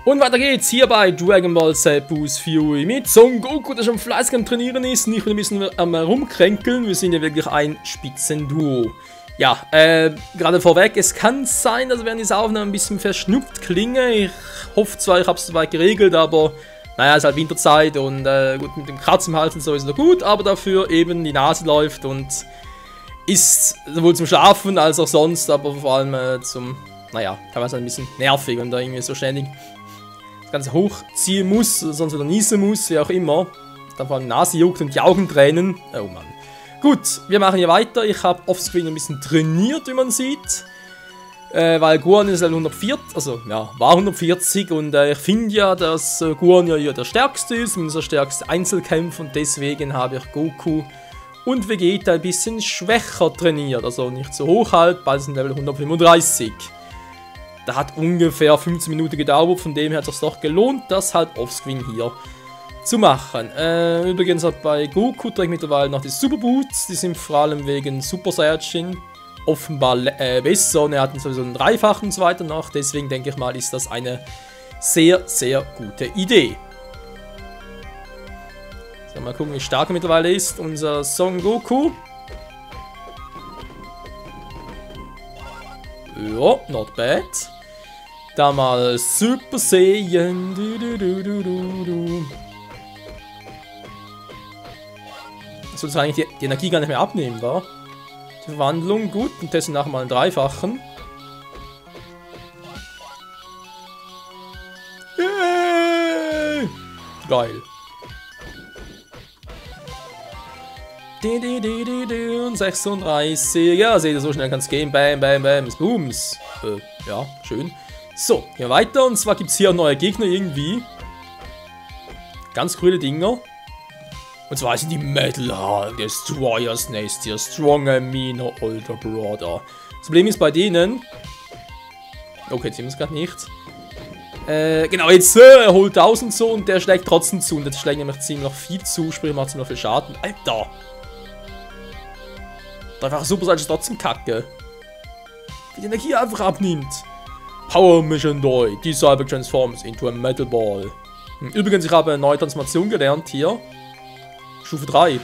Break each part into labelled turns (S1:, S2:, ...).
S1: Und weiter geht's hier bei Dragon Ball Z Boost Fury mit Son Goku, der schon fleißig am Trainieren ist. Nicht nur ein bisschen am Rumkränkeln, wir sind ja wirklich ein Spitzenduo. Ja, gerade vorweg, es kann sein, dass während dieser Aufnahme ein bisschen verschnupft klinge. Ich hoffe zwar, ich habe es soweit geregelt, aber naja, es ist halt Winterzeit und gut, mit dem Kratz im Hals und so ist noch gut, aber dafür eben die Nase läuft und ist sowohl zum Schlafen als auch sonst, aber vor allem zum, naja, teilweise ein bisschen nervig und da irgendwie so ständig das Ganze hochziehen muss, sonst wieder niesen muss, wie auch immer. Dann vor allem die Nase juckt und die Augen tränen. Oh Mann. Gut, wir machen hier weiter. Ich habe offscreen ein bisschen trainiert, wie man sieht. Weil Gohan ist Level 140, also ja, war 140 und ich finde ja, dass Gohan ja hier der stärkste ist, zumindest der stärkste Einzelkämpfer und deswegen habe ich Goku und Vegeta ein bisschen schwächer trainiert, also nicht so hoch halt, beide sind Level 135. Da hat ungefähr 15 Minuten gedauert, von dem her hat es doch gelohnt, das halt offscreen hier zu machen. Übrigens hat bei Goku trägt mittlerweile noch die Super Boots, die sind vor allem wegen Super Saiyajin offenbar besser und er hat sowieso einen Dreifachen und so weiter noch, deswegen denke ich mal, ist das eine sehr, sehr gute Idee. So, mal gucken, wie stark er mittlerweile ist, unser Son Goku. Ja, not bad. Da mal Super Saiyan. Das soll eigentlich die Energie gar nicht mehr abnehmen, wa? Die Verwandlung, gut. Und testen nachher mal einen Dreifachen. Yay! Geil. Und 36. Ja, seht ihr, so schnell kann es gehen. Bam, bam, bam. Booms. Ja, schön. So, hier weiter. Und zwar gibt es hier neue Gegner irgendwie. Ganz coole Dinger. Und zwar sind die Metal Hulk, Destroyer's Nest, der Strong Amino, Older Brother. Das Problem ist bei denen. Okay, jetzt sehen wir es gerade nicht. Genau, jetzt er holt 1000 so und der schlägt trotzdem zu. Und jetzt schlägt nämlich ziemlich viel zu, sprich macht ziemlich viel Schaden. Alter! Einfach Super Saiyan ist trotzdem kacke. Wie die Energie einfach abnimmt. Power Mission Doi. Die Cyber transforms into a Metal Ball. Übrigens, ich habe eine neue Transformation gelernt hier. Stufe 3.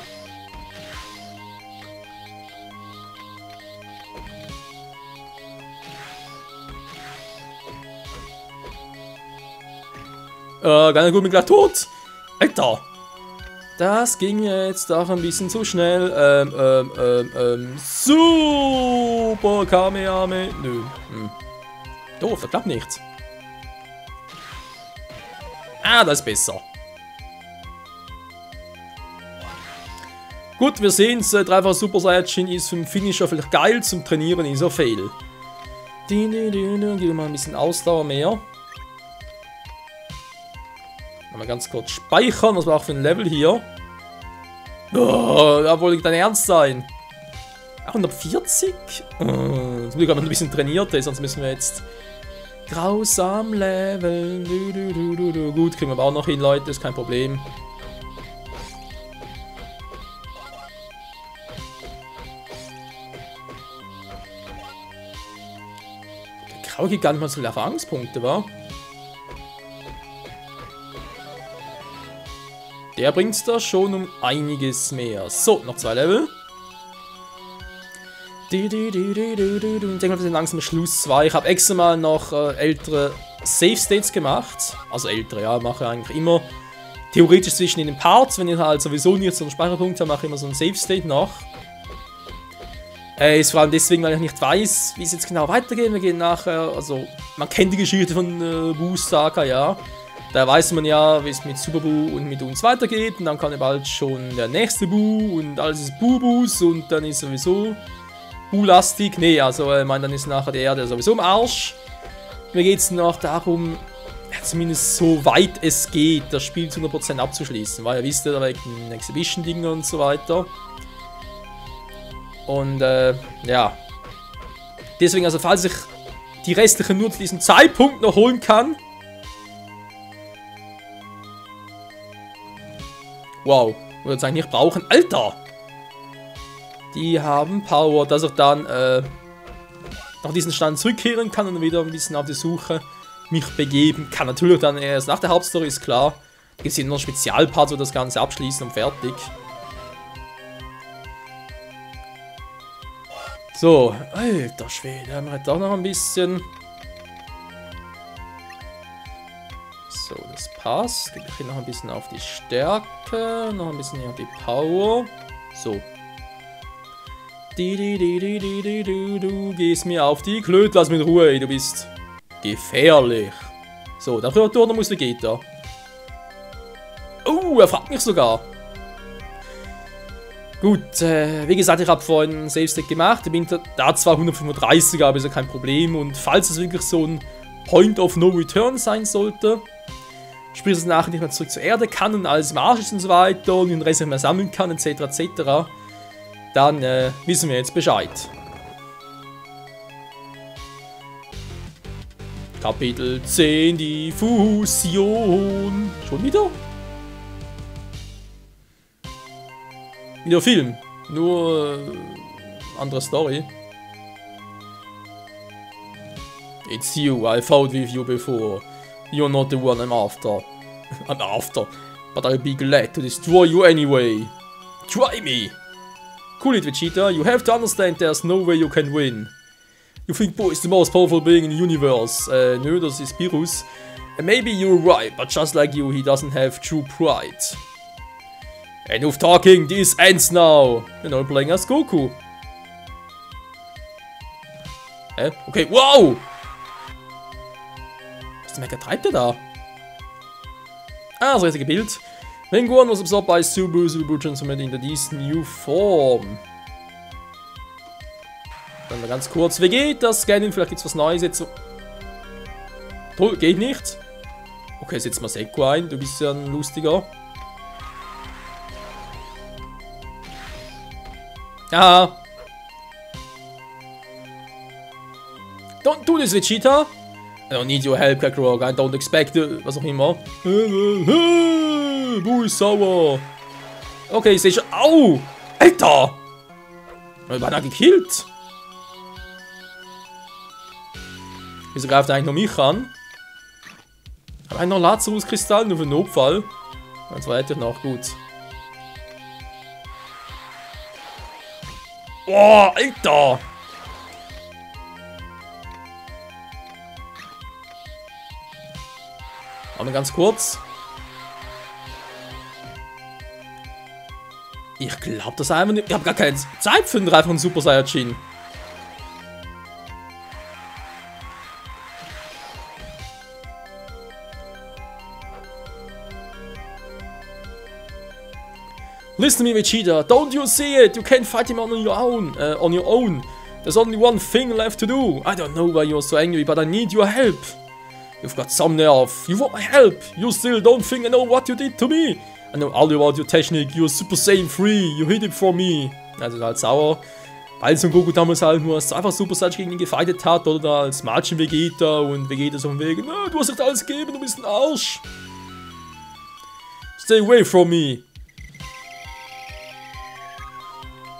S1: Ganz gut, bin gleich tot. Alter. Das ging jetzt auch ein bisschen zu schnell. Super Kamehameha. Nö. Doof, das klappt nicht. Ah, das ist besser. Gut, wir sehen es. Dreifach Super Saiyajin ist für den Finisher vielleicht geil, zum Trainieren ist er fail. Gib mal ein bisschen Ausdauer mehr. Mal ganz kurz speichern, was war auch für ein Level hier. Oh, da wollte ich dein Ernst sein. 140? Zum Glück haben wir ein bisschen trainiert, sonst müssen wir jetzt grausam leveln. Gut, kriegen wir aber auch noch hin, Leute, ist kein Problem. Der Grau gibt gar nicht mal so viele Erfahrungspunkte, wa? Der bringt es da schon um einiges mehr. So, noch 2 Level. Ich denke mal, wir sind langsam Schluss 2. Ich habe extra mal noch ältere Save States gemacht. Also ältere, ja, mache ich eigentlich immer. Theoretisch zwischen den Parts, wenn ich halt sowieso nicht so einen Speicherpunkt habe, mache ich immer so einen Save State noch. Ist vor allem deswegen, weil ich nicht weiß, wie es jetzt genau weitergeht. Wir gehen nachher, also man kennt die Geschichte von Boost Saga, ja. Da weiß man ja, wie es mit Super Buu und mit uns weitergeht. Und dann kann ja bald schon der nächste Buu und alles ist Buu-Boos und dann ist sowieso Buu-lastig. Nee, also ich meine, dann ist nachher der Erde sowieso im Arsch. Mir geht es noch darum, ja, zumindest so weit es geht, das Spiel zu 100% abzuschließen. Weil ihr wisst ja, da wegen Exhibition-Dinger und so weiter. Und ja. Deswegen, also falls ich die restlichen nur zu diesem Zeitpunkt noch holen kann. Wow, würde ich eigentlich nicht brauchen. Alter! Die haben Power, dass ich dann noch diesen Stand zurückkehren kann und wieder ein bisschen auf die Suche mich begeben kann. Natürlich dann erst nach der Hauptstory, ist klar. Da gibt es hier noch Spezialparts, wo das Ganze abschließen und fertig. So, alter Schwede, haben wir halt auch noch ein bisschen. So, das passt. Gebe ich hier noch ein bisschen auf die Stärke, noch ein bisschen hier auf die Power. So. Du gehst mir auf die Klöte, lass mich in Ruhe, du bist gefährlich. So, dann Returner muss Vegeta. Oh, er fragt mich sogar. Gut, wie gesagt, ich habe vorhin einen Save-Stack gemacht. Ich bin da zwar 135, aber ist ja kein Problem. Und falls es wirklich so ein Point of No Return sein sollte, sprich, dass ich nachher nicht mehr zurück zur Erde kann und alles im Arsch ist und so weiter und den Rest nicht mehr sammeln kann, etc., etc., dann wissen wir jetzt Bescheid. Kapitel 10, die Fusion. Schon wieder? Wieder Film. Nur andere Story. It's you, I fought with you before. You're not the one I'm after. I'm after. But I'll be glad to destroy you anyway. Try me! Cool it, Vegeta. You have to understand there's no way you can win. You think Boo is the most powerful being in the universe. Nö, das ist Beerus. And maybe you're right, but just like you, he doesn't have true pride. Enough talking, this ends now. You're not playing as Goku. Hä? Okay, wow! Was zum Mecker treibt der da? Ah, das richtige Bild. When Gohan was absorbed by Subaru, Subaru transformed into this new form. Dann mal ganz kurz. Vegeta scannen, vielleicht gibt's was Neues jetzt. Toll, geht nicht. Okay, setz mal Sekko ein, du bist ja ein lustiger. Ja. Don't do this, Vegeta. I don't need your help, Kakarot. I don't expect was auch immer. Boo ist sauer. Okay, ich sehe schon. Au! Alter! Ich war da gekillt. Wieso greift er eigentlich noch mich an? Habe ich noch Lazarus-Kristall nur für den Notfall? Das war hätte ich noch gut. Boah, Alter! Aber ganz kurz. Ich glaube das einfach nicht. Ich habe gar keine Zeit für den 3 von Super Saiyajin. Listen to me, Vegeta. Don't you see it? You can't fight him on your own. There's only one thing left to do. I don't know why you're so angry, but I need your help. You've got some nerve. You want my help. You still don't think I know what you did to me. I know all about your technique. You're Super Saiyan 3. You hid it from me. Also halt sauer. Weil Son Goku damals halt nur als einfach Super Saiyan gegen ihn gefightet hat. Oder als Mädchen Vegeta. Und Vegeta so von wegen, no, du hast nicht alles gegeben, du bist ein Arsch. Stay away from me.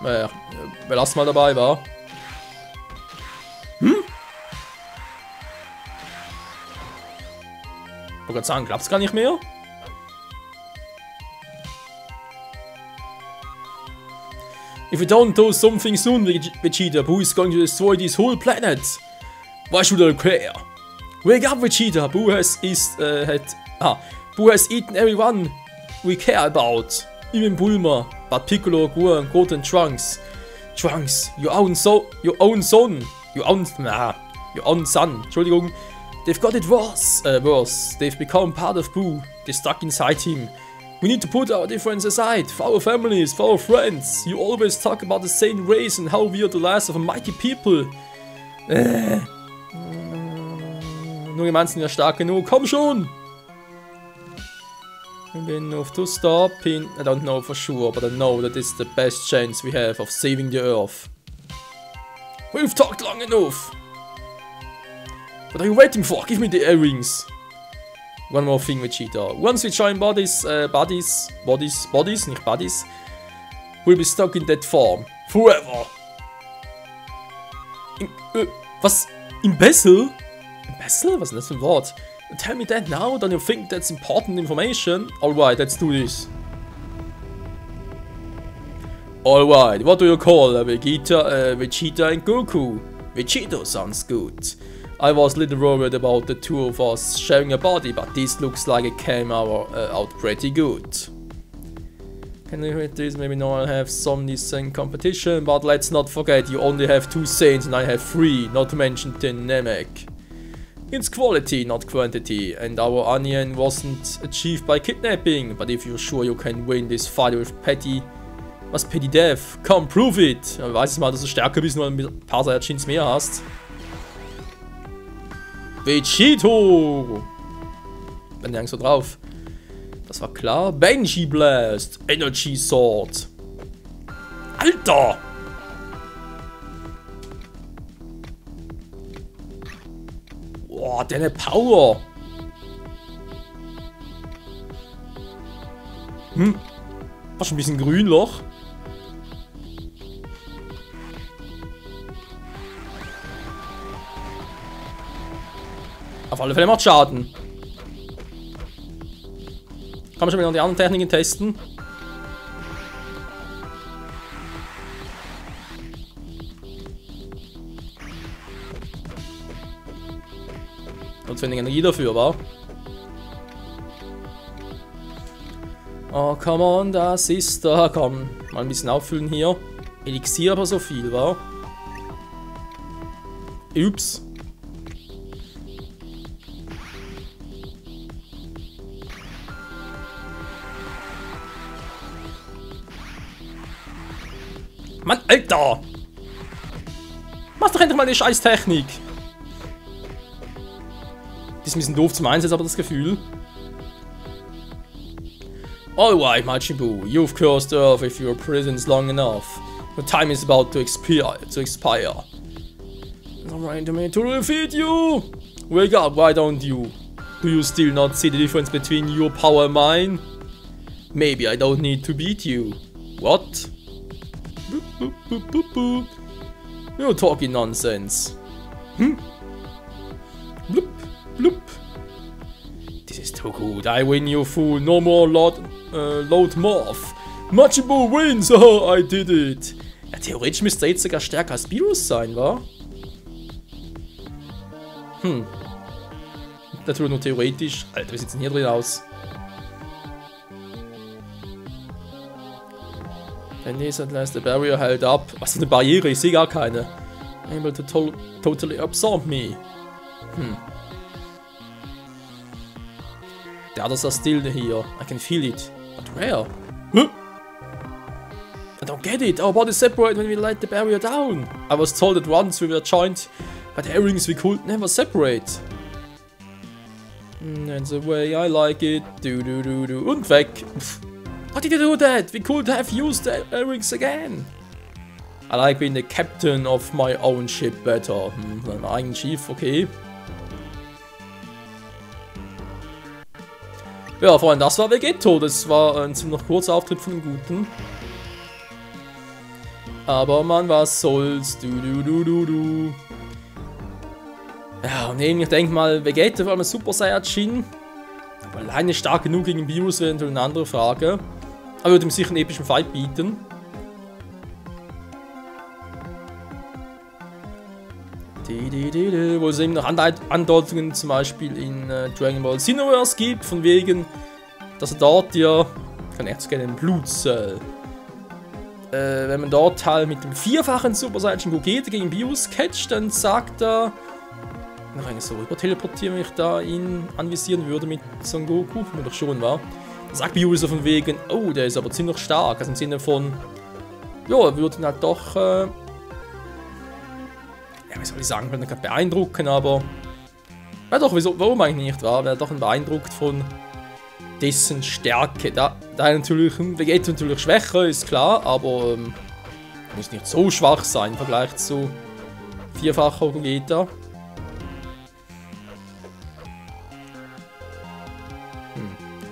S1: Naja, wir lassen mal dabei, war. Hm? Ich wollte gerade sagen, klappt's gar nicht mehr? If you don't do something soon, Vegeta, Boo is going to destroy this whole planet. Why should I care? Wake up, Vegeta. Boo has eaten everyone we care about. Even Bulma, but Piccolo, Gohan, Goten, and Trunks. Trunks, your own son, Entschuldigung. They've got it worse. They've become part of Boo. They're stuck inside him. We need to put our differences aside, for our families, for our friends. You always talk about the same race and how we are the last of a mighty people. Nur gemeint sind ja stark genug. Komm schon! Enough to stop him. I don't know for sure, but I know that it's the best chance we have of saving the Earth. We've talked long enough. What are you waiting for? Give me the earrings. One more thing, Vegeta. Once we join bodies, nicht buddies, we'll be stuck in that form. Forever. Was? Im Bessel? Embezzle? Was ist denn das für ein Wort? Tell me that now, don't you think that's important information? Alright, let's do this. Alright, what do you call Vegeta and Goku? Vegeta sounds good. I was a little worried about the two of us sharing a body, but this looks like it came out pretty good. Can you read this? Maybe now I'll have some decent competition, but let's not forget you only have 2 Saiyans and I have 3, not to mention the Namek. It's quality, not quantity, and our onion wasn't achieved by kidnapping, but if you're sure you can win this fight with Petty Death, come prove it! Ich weiß es mal, dass du stärker bist, nur ein paar Saiyajins mehr hast. Vegito! Bin ich so drauf. Das war klar. Benji Blast! Energy Sword! Alter! Boah, deine Power! War schon ein bisschen Grünloch. Auf alle Fälle macht Schaden. Kann man schon wieder die anderen Techniken testen. Und zu wenig Energie dafür, wa? Oh, come on, das ist da. Komm, mal ein bisschen auffüllen hier. Elixier aber so viel, wa? Ups. Mann, Alter! Mach doch endlich mal die Scheiß-Technik! Die ist ein bisschen doof zum Einsatz, aber das Gefühl. Alright, Majin Buu, you've cursed Earth with your presence long enough. Your time is about to expire. I'm ready to defeat you! Wake up, why don't you? Do you still not see the difference between your power and mine? Maybe I don't need to beat you. What? Boop, boop, boop, boop, boop. You're talking nonsense. Bloop, bloop. This is too good. I win, you fool. No more load morph. Majin Buu wins. Oh, I did it. Ja, theoretisch müsste er jetzt sogar stärker als Beerus sein, wa? Natürlich nur theoretisch. Alter, wie sieht's denn hier drin aus? And this at last the barrier held up. Was für eine Barriere? Ich sehe gar keine. Able to totally absorb me. The others are still here. I can feel it. But where? Huh? I don't get it. Our bodies separate when we let the barrier down. I was told that once we were joined by the earrings we could never separate. That's the way I like it. Und weg. How did you do that? We could have used the earrings again. I like being the captain of my own ship better. Mein eigenes Schiff, okay. Ja, Freunde, das war Vegeto. Das war ein ziemlich kurzer Auftritt von dem Guten. Aber man, was soll's. Ja, und eben, ich denke mal, Vegeta war ein Super Saiyajin. Aber alleine stark genug gegen Beerus wäre natürlich eine andere Frage. Aber würde ihm sicher einen epischen Fight bieten. Wo es eben noch Andeutungen zum Beispiel in Dragon Ball Xenoverse gibt, von wegen, dass er dort ja, ich kann echt gerne einen Blutzell. Wenn man dort halt mit dem 4-fachen Super Saiyan Gogeta gegen Beerus catcht, dann sagt er, noch eigentlich so rüber teleportieren, wenn ich da ihn anvisieren würde mit Son Goku, mir doch schon war. Da sagt Beerus so von wegen, oh, der ist aber ziemlich stark, also im Sinne von, ja, er würde ihn halt doch, ja, wie soll ich sagen, wenn er gerade beeindrucken, aber, ja doch, wieso, warum eigentlich nicht, war, wäre doch beeindruckt von dessen Stärke. Da natürlich, Vegeta natürlich schwächer, ist klar, aber muss nicht so schwach sein im Vergleich zu 4-facher Gogeta.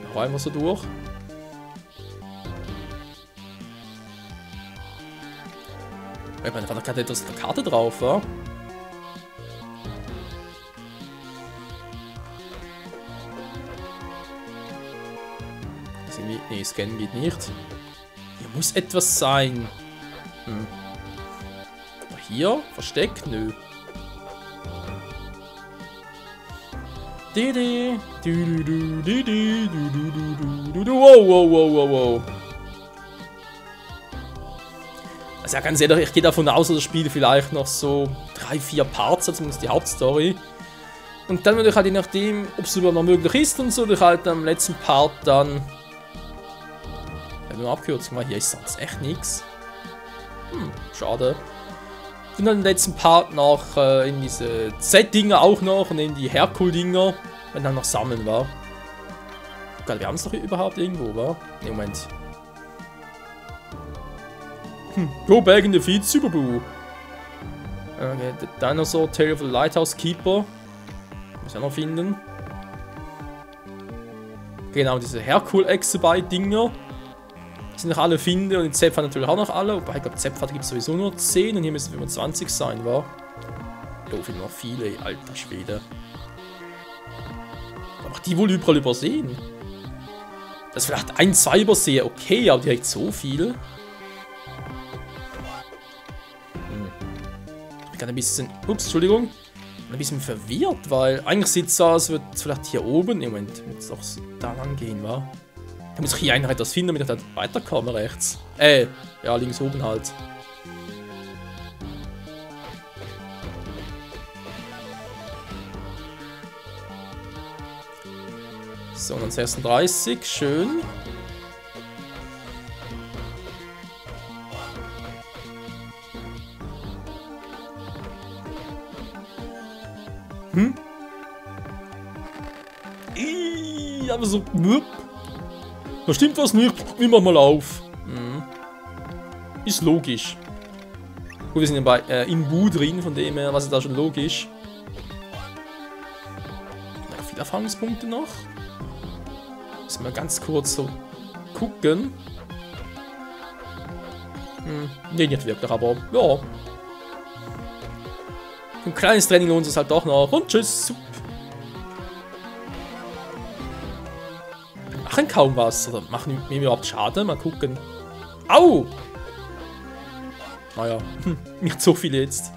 S1: Noch einmal so durch. Ich meine, da war doch gerade etwas auf der Karte drauf, wa? Nee, scannen geht nicht. Hier muss etwas sein. Hm. Hier? Versteckt? Nö. Wow, wow, wow, wow, wow. Also ja, ganz ehrlich, ich gehe davon aus, dass das Spiel vielleicht noch so 3-4 Parts hat, zumindest die Hauptstory. Und dann würde ich halt je nachdem, ob es überhaupt noch möglich ist und so, würde ich halt am letzten Part dann... Ich habe nur abgekürzt, guck mal, hier ist sonst echt nichts. Schade. Und dann im letzten Part noch in diese Z-Dinger auch noch und in die Herkul-Dinger, wenn dann noch Sammeln war. Geil, wir haben es doch überhaupt irgendwo, wa? Ne, Moment. Go back in the feed, Super Boo. Okay, the Dinosaur Tale of the Lighthouse Keeper. Muss ich auch noch finden. Genau, diese Herkul-Exabyte-Dinger. Die sind noch alle finden und die Zepfer natürlich auch noch alle. Wobei, ich glaube, Zepfer gibt es sowieso nur 10 und hier müssen 25 sein, wa? Oh, viele noch viele, alter Schwede. Aber die wohl überall übersehen. Das ist vielleicht 1, 2 übersehe, okay, aber direkt so viel. Ich bin gerade ein bisschen, ups, Entschuldigung, ein bisschen verwirrt, weil eigentlich sieht es aus, als würde es vielleicht hier oben, im Moment, jetzt doch da lang gehen, wa? Da muss ich hier eigentlich etwas finden, damit ich dann weiterkomme rechts. Ja, links oben halt. So, dann 36, schön. Aber so... Da stimmt was nicht. Wir machen mal auf. Ist logisch. Gut, wir sind ja bei Imbu drin, von dem her, was ist da schon logisch. Viele Erfahrungspunkte noch. Müssen wir ganz kurz so gucken. Nee, nicht wirklich, aber ja. Ein kleines Training lohnt es halt doch noch. Und tschüss. Wir machen kaum was. Oder machen mir überhaupt Schaden? Mal gucken. Au! Naja, nicht so viel jetzt.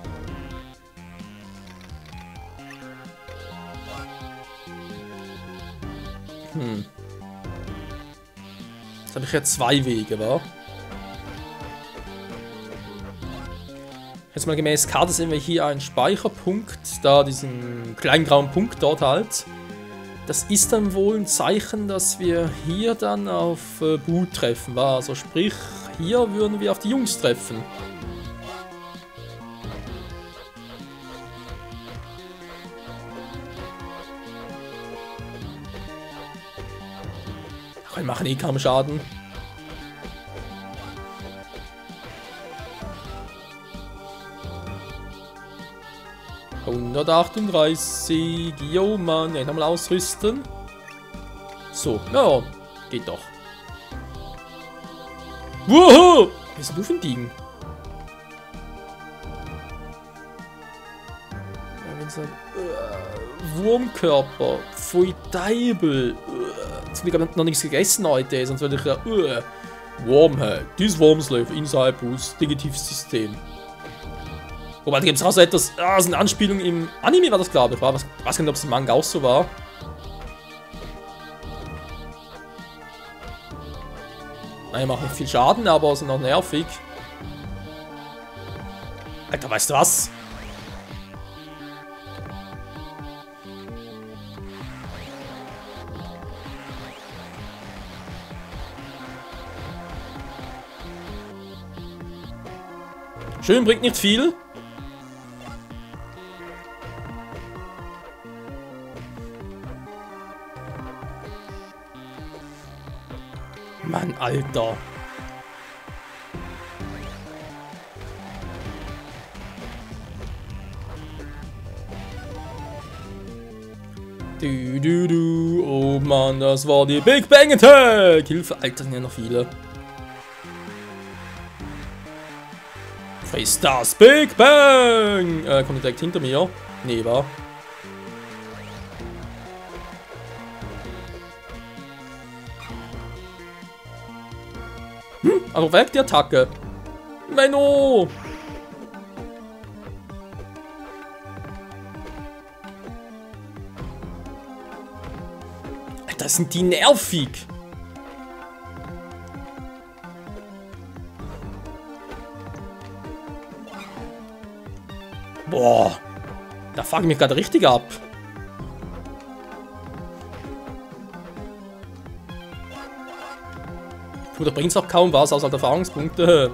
S1: Jetzt habe ich ja 2 Wege, wa? Jetzt mal gemäß Karte sehen wir hier einen Speicherpunkt, da diesen kleinen grauen Punkt dort halt. Das ist dann wohl ein Zeichen, dass wir hier dann auf Bu treffen, wa? Also sprich, hier würden wir auf die Jungs treffen. Ach, wir machen eh kaum Schaden. ...138, jo Mann, ja, nochmal ausrüsten. So, ja, geht doch. Wow! Was ist denn du für ein Ding? Wurmkörper, Pfui Deibel. Jetzt habe ich noch nichts gegessen heute, sonst würde ich ja... Wormhead, this worms live inside Boo's Digestivsystem. Wobei, da gibt es auch so etwas, so eine Anspielung im Anime war das, glaube ich, war. Ich weiß nicht, ob es im Manga auch so war. Nein, macht nicht viel Schaden, aber sind auch nervig. Alter, weißt du was? Schön, bringt nicht viel. Mann, Alter. Oh Mann, das war die Big Bang Attack. Hilfe, Alter, sind ja noch viele. Face das Big Bang. Kommt direkt hinter mir. Nee, war. Aber weg die Attacke. Menno! Das sind die nervig. Boah. Da fuck ich mich gerade richtig ab. Puh, da bringt es auch kaum was, außer Erfahrungspunkte.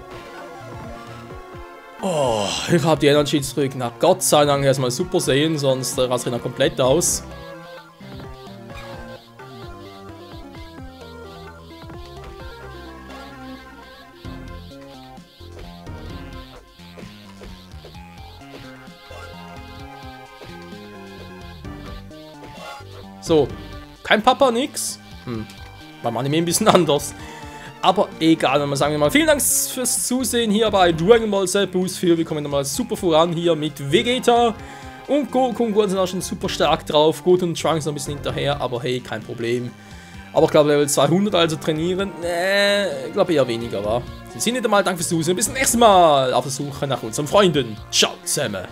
S1: Oh, ich habe die Energy zurück. Na Gott sei Dank erstmal Super Saiyan, sonst raste ich dann komplett aus. So, kein Papa, nix. Beim Anime ein bisschen anders. Aber egal, wenn wir sagen wir mal, vielen Dank fürs Zusehen hier bei Dragon Ball Z Boost 4. Wir kommen nochmal super voran hier mit Vegeta. Und Goku und Gohan sind auch schon super stark drauf. Goten und Trunks noch ein bisschen hinterher, aber hey, kein Problem. Aber ich glaube, Level 200 also trainieren, ich glaube eher weniger, wa? Sie sind nicht einmal, danke fürs Zusehen. Bis zum nächsten Mal auf der Suche nach unseren Freunden. Ciao zusammen.